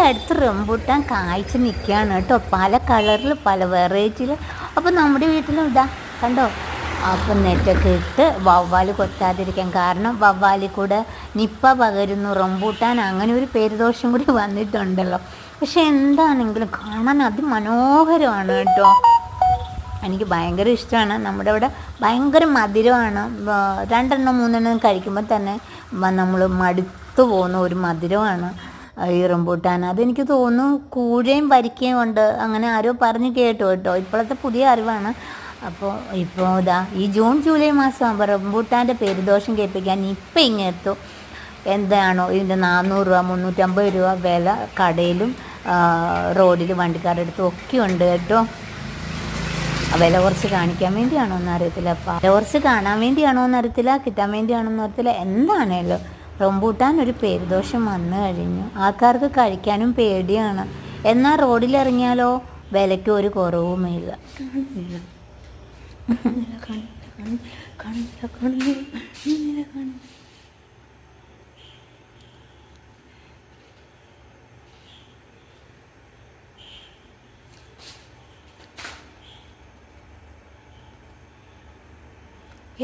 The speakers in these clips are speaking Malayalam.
നമ്മുടെ അടുത്ത് റംബൂട്ടാൻ കായ്ച്ച് നിൽക്കുകയാണ് കേട്ടോ, പല കളറിൽ പല വെറൈറ്റിയിൽ. അപ്പോൾ നമ്മുടെ വീട്ടിലും ഇതാ കണ്ടോ, അപ്പം നെറ്റൊക്കെ ഇട്ട് വവ്വാൽ കൊത്താതിരിക്കാൻ, കാരണം വവ്വാലിൽ കൂടെ നിപ്പ പകരുന്നു റംബൂട്ടാൻ, അങ്ങനെ ഒരു പേരുദോഷം കൂടി വന്നിട്ടുണ്ടല്ലോ. പക്ഷെ എന്താണെങ്കിലും കാണാൻ അതിമനോഹരമാണ് കേട്ടോ, എനിക്ക് ഭയങ്കര ഇഷ്ടമാണ്. നമ്മുടെ ഇവിടെ ഭയങ്കര മധുരമാണ്, 2 3 കഴിക്കുമ്പോൾ തന്നെ നമ്മൾ മടുത്തു പോകുന്ന ഒരു മധുരമാണ് ഈ റംബൂട്ടാൻ. അതെനിക്ക് തോന്നുന്നു കൂഴയും വരിക്കയും ഉണ്ട്, അങ്ങനെ ആരോ പറഞ്ഞ് കേട്ടു കേട്ടോ, ഇപ്പോഴത്തെ പുതിയ അറിവാണ്. അപ്പോൾ ഇപ്പോൾ ഇതാ ഈ ജൂൺ ജൂലൈ മാസം ആകുമ്പോൾ റംബൂട്ടാൻ്റെ പേരുദോഷം കേൾപ്പിക്കാൻ ഇപ്പം ഇങ്ങെത്തു. എന്താണോ ഇതിൻ്റെ 400 രൂപ 350 രൂപ വില കടയിലും റോഡിൽ വണ്ടിക്കാരുടെ അടുത്തും ഒക്കെ ഉണ്ട് കേട്ടോ. വില കുറച്ച് കാണിക്കാൻ വേണ്ടിയാണോ എന്ന് അറിയത്തില്ല, വില കുറച്ച് കാണാൻ വേണ്ടിയാണോ എന്ന് അറിയത്തില്ല, കിട്ടാൻ വേണ്ടിയാണോ എന്ന് അറിയത്തില്ല. എന്താണല്ലോ റംബൂട്ടാൻ ഒരു പേരുദോഷം വന്നു കഴിഞ്ഞു, ആൾക്കാർക്ക് കഴിക്കാനും പേടിയാണ്. എന്നാൽ റോഡിലിറങ്ങിയാലോ വിലയ്ക്ക് ഒരു കുറവുമില്ല.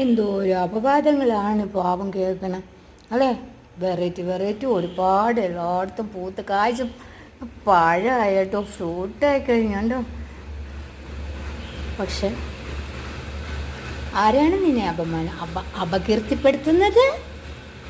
എന്തോ ഒരു അപവാദങ്ങളാണ് പാവം കേൾക്കണം അല്ലേ. വെറൈറ്റി ഒരുപാട് എല്ലായിടത്തും പൂത്ത് കാഴ്ച പഴമായിട്ടോ ഫ്രൂട്ടായി കഴിഞ്ഞോ. പക്ഷെ ആരാണ് നിന്നെ അപകീർത്തിപ്പെടുത്തുന്നത്?